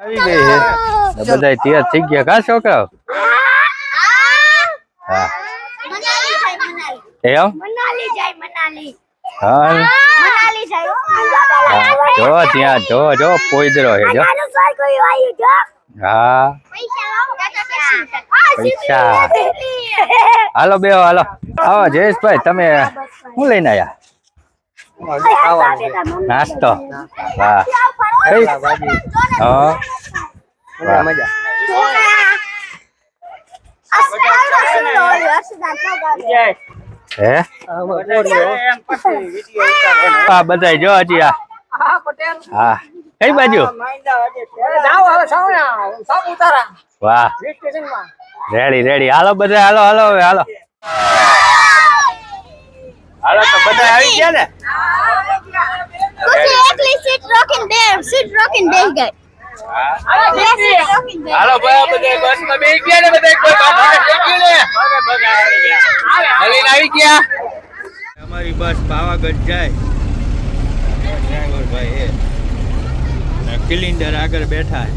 આવી ગઈ છે બધા તૈયાર થઈ ગયા કા છોકરાઓ હા એમ હા જો ત્યાં જો પોઈદરો છે જો હા પૈસા હાલો બેહો હાલો આવો જયેશભાઈ તમે શું લઈને આયા નાસ્તો વાહ હા મજા હે હા બધા જો હજી હા કઈ બાજુ વાહ રેડી હાલો બધા હાલો હવે હાલો તો બધા આવી ગયા ને હાલો ભાઈ બધા બસ માં બેસી ગયા ને બધા કોઈ આવી ગયા અમારી બસ પાવાગઢ જાય ડ્રાઈવર ભાઈ એ કિલિન્ડર આગળ બેઠા છે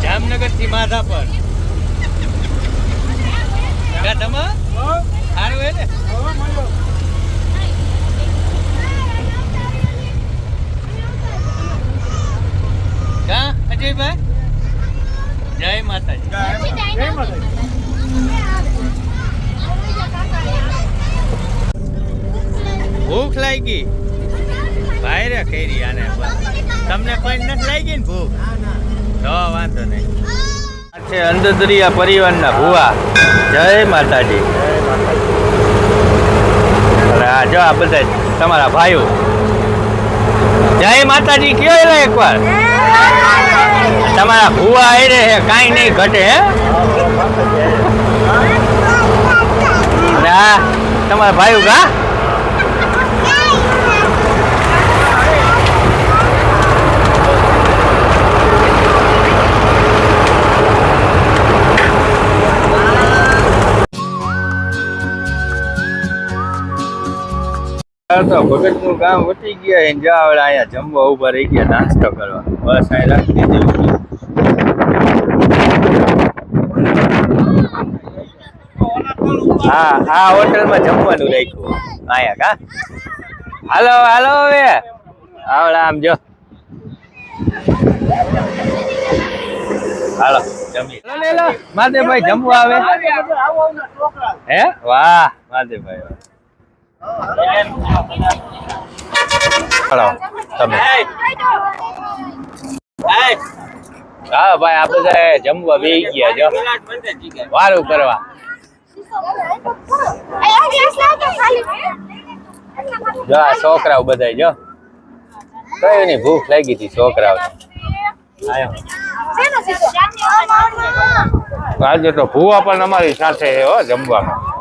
જામનગર થી માધા પર તમે સારું હે ને કા અજયભાઈ જય માતાજી ભૂખ લાગી ભાઈ રે ખૈરી આને તમને કોઈ નથી લાગી ને ભૂખ તો વાંધો નહીં છે અંધદરિયા પરિવારના ભુવા જય માતાજી આ જો આ બધા તમારા ભાઈઓ જય માતાજી કયો એકવાર તમારા ભુવા આવી રે કાંઈ નહીં ઘટે હે આ તમારા ભાઈઓ કા તો ભગત નું કામ વટી ગયા જા હવે અહીંયા જમવા ઉભા રહી ગયા નાસ્તો કરવા બસ અહીં રાખી દીધી હા હોટલમાં જમવાનું રાખ્યું અહીંયા કા હાલો હવે આવડા આમ જો હાલો જમી લો માધેભાઈ જમવા આવે હે વાહ માધેભાઈ હલો તમે હા ભાઈ આ બધા જમવા બેસી ગયા જો વારું કરવા જો આ છોકરાઓ બધા જો કઈ ની ભૂખ લાગી હતી છોકરાઓ આજે તો ભૂવા પણ અમારી સાથે હો જમવામાં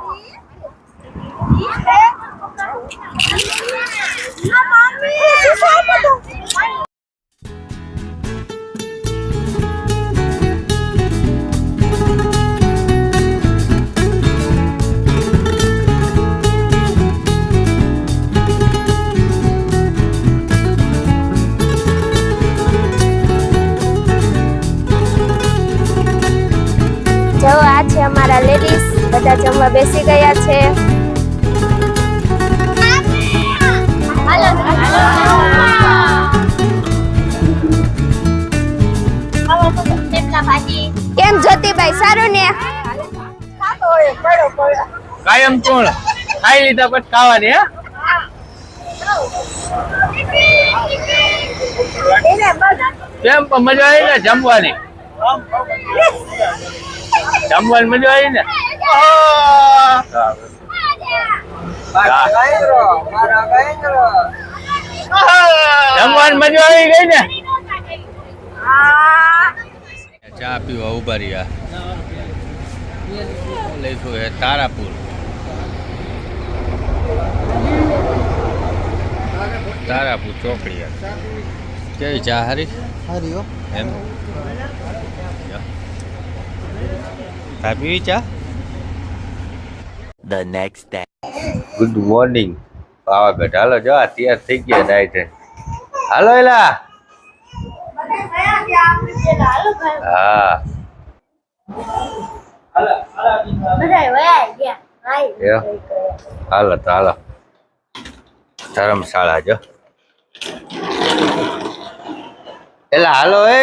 જો આ છે અમારા લેડીઝ બધા જમવા બેસી ગયા છે કેમ જ્યોતિભાઈ સારું ને કાયમ કોણ ખાઈ લીધા પછી ખાવાની હે કેમ મજા આવી ને જમવાની મજા આવી ને જમવાની મજા આવી ગઈ ને ચા પીવા ઉભા રહ્યા લખ્યું હે તારાપુર ચોકડી કેવી ચા હારી એમ ચા પીવી ચા The next day. Good morning. Pavagadh હાલો જો તૈયાર થઈ ગયા નાઈટ હાલો એલા હા હાલો તો હાલો ધર્મશાળા જો એલા હાલો એ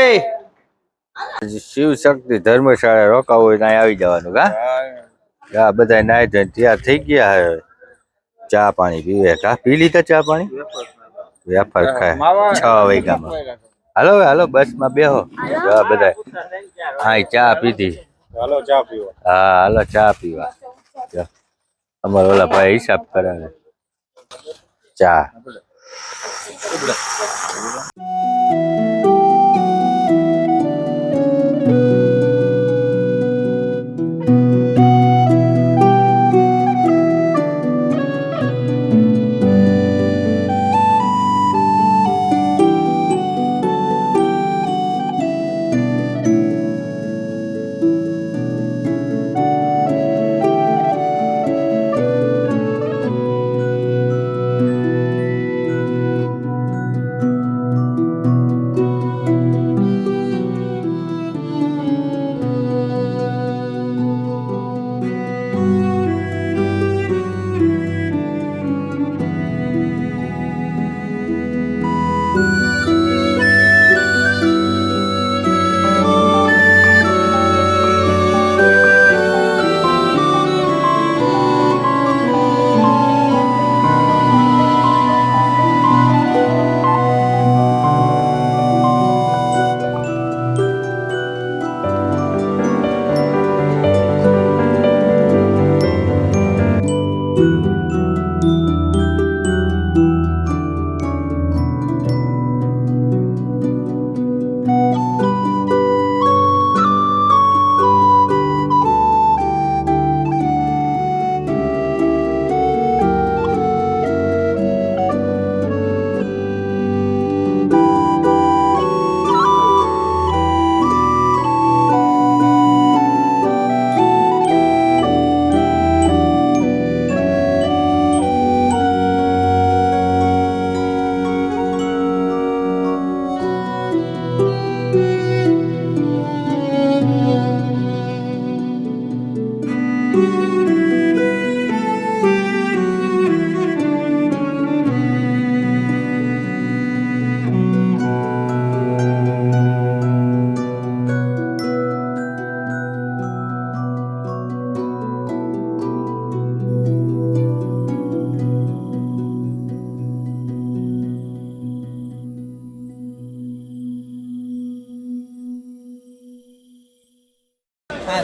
શિવ શક્તિ ધર્મશાળા રોકાવું હોય ત્યાં આવી જવાનું કા બધા નાય ધોઈને તૈયાર થઈ ગયા હવે ચા પાણી પીવે કા પી લીધા ચા પાણી વેફર ખાય 6 વાગ્યામાં હાલો હાલો બસમાં બેહો બધા હા ચા પીધી હાલો ચા પીવા. હા હાલો ચા પીવા અમારા ઓલા ભાઈ હિસાબ કરાવે ચા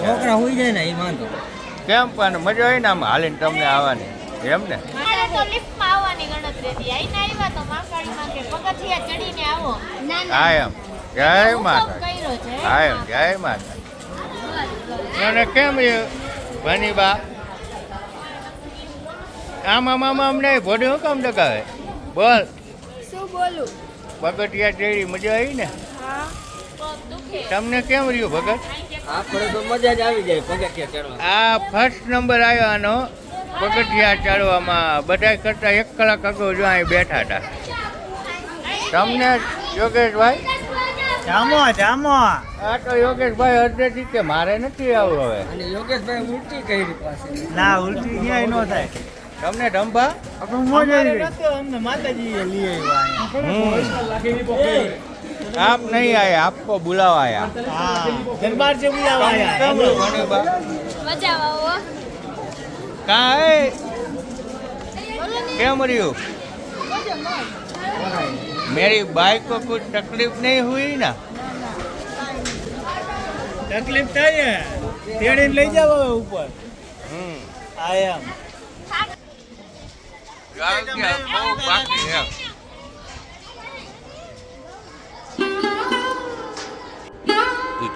છોકરા હોઈ જાય ને એ વાંધો કેમ પણ મજા આવી ને આમ હાલીને તમને આવવાની એમ ને મારે તો લિફ્ટમાં આવવાની ગણતરી હતી. આઈને આવ્યા તો મહાકાળીમાં કે પગથિયા ચડીને આવો. હા એમ જય માતા કર્યો છે. હા એમ જય માતા એને કેમ ભની બા આમાં મામા અમને ભોડી હું કામ ટકાવે બોલ શું બોલું પગથિયા ચડી મજા આવી ને પગ દુખે. તમને કેમ રહ્યું ભગત આપણે તો મજા જ આવી જાય પગથિયા ચડવા. આ ફર્સ્ટ નંબર આવ્યો આનો પગથિયા ચડવામાં બધા કરતા 1 કલાક અગાઉ જો અહીં બેઠા હતા તમને યોગેશભાઈ જામો આ તો યોગેશભાઈ અડધેથી કે મારે નથી આવું હવે અને યોગેશભાઈ ઉલટી કરી પાસે ના ઉલટી ક્યાંય ન થાય તમને ઢંભા અમને માતાજી લઈ આપ નહીં આયા આપકો બુલાવા આયા આવ્યા દરબાર છે બોલાવા કેમ ભણી બા મજા આવો. કાં હે કેમ રહ્યું मेरी बाइक को कुछ तकलीफ नहीं हुई ना તકલીફ થાય ને તેડીને લઈ જાવ હવે ઉપર આયા બહુ બાકી છે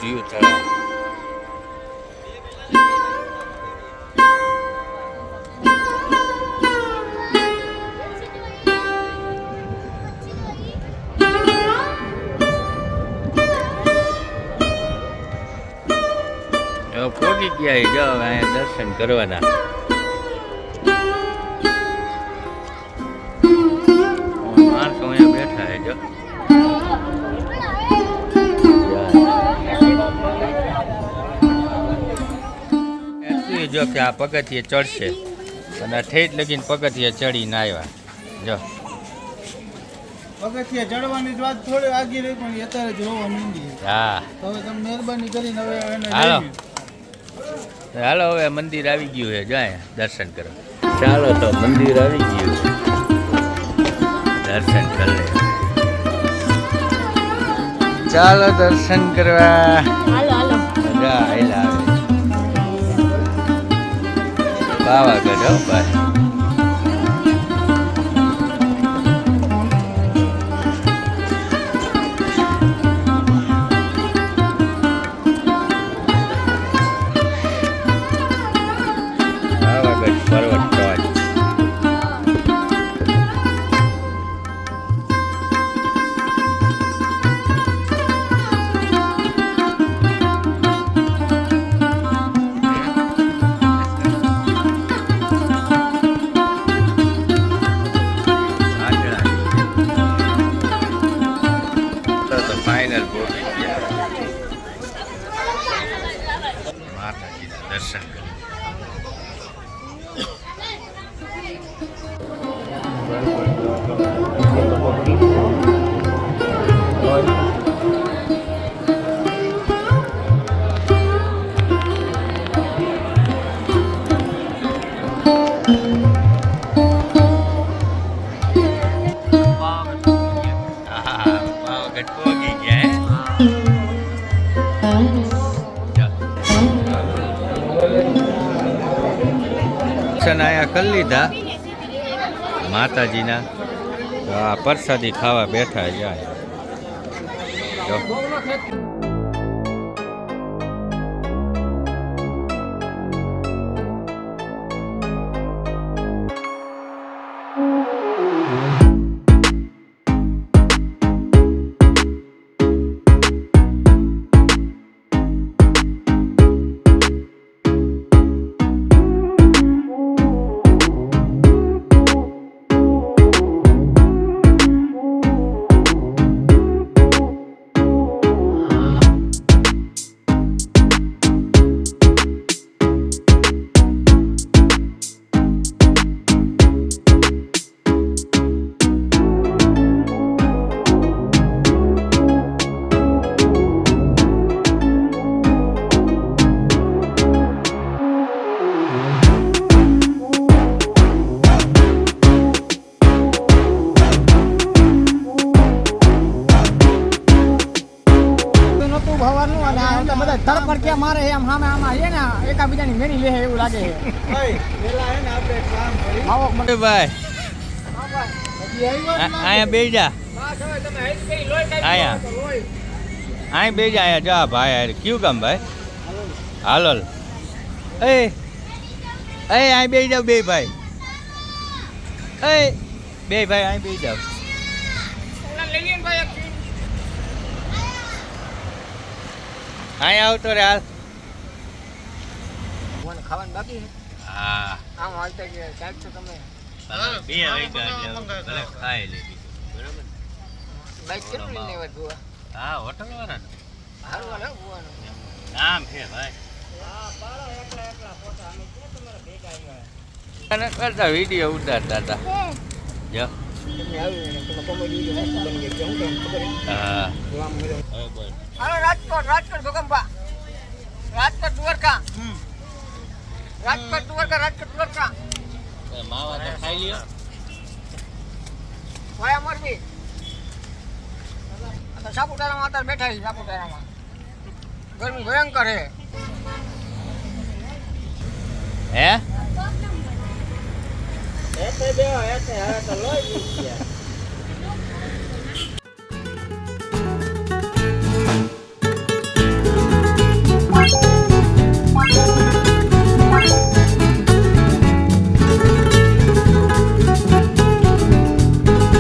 જીવ ચડા પહોંચી ગયા જો અહીંયા દર્શન કરવાના માણસો અહીંયા બેઠા છે જો જો કે આ પગથિયે ચડશે અને આ ઠેઠ લગીને પગથિયે ચડીને આવ્યા જો પગથિયે ચડવાની જ વાત થોડી આગી રહી પણ અત્યારે જોવા માંડી હા તો હવે તમે મહેરબાની કરીને હવે એને હાલો. લઈ લ્યો. હાલો હવે મંદિર આવી ગયું છે જાય દર્શન કરો ચાલો તો મંદિર આવી ગયું છે દર્શન કરી લે ચાલો દર્શન કરવા હાલો હાલો મજા આવેલા આવે પાવાગઢ હો ભાઈ પાવાગઢ પર્વત ટોચ ફાઇનલ પહોંચી ગયા માતાજીના દર્શન કરી પાવાગઢ પહોંચી ગયા દર્શન આયા કરી લીધા માતાજીના તો આ પ્રસાદી ખાવા બેઠા જાય જો ભવાનું અને આ તો બધા ધડપડ કે મારે એમ સામે આમાં છે ને એકાબીજાની મેળી લે એવું લાગે છે ભાઈ, પેલા હે ને આપણે એક કામ કરી. આવો એ ભાઈ હજી આવ્યા જ ના. અહીંયા બે જા અહીંયા અહીં બે જા અહીંયા જા ભાઈ યાર કયું કામ ભાઈ હાલો એ અહીં બે જાવ બે ભાઈ એ બે ભાઈ અહીં બે જાવ અહીં આવતો રે હાલ ખાવાનું બાકી છે હા આમ હાલતા કે ચાલ છો તમે બે વાગ્યા ભલે ખાઈ લીધી બરાબર બાઈક કેટલું લઈને આવ્યા જોવા હા હોટલ વાળા હારું હાલે જોવાનું નામ છે ભાઈ અને કરતા વિડીયો ઉતારતા હતા જો તમને આવ્યું ને તમે કોમેડી વિડિયો બની ગઈ હું તમને ખબર હા જોવા મળ્યો હવે બોલ હાલો રાજકોટ ભૂકંપા રાજકોટ દ્વારકા રાજકોટ દ્વારકા માવા તો ખાઈ લ્યો વાયા મોરબી આ તો સાપુતારામાં અત્યારે બેઠા છે સાપુતારામાં ગરમી ભયંકર છે હે હેઠે બેહો, હેઠે. હવે તો લોહી નીકળી ગયા.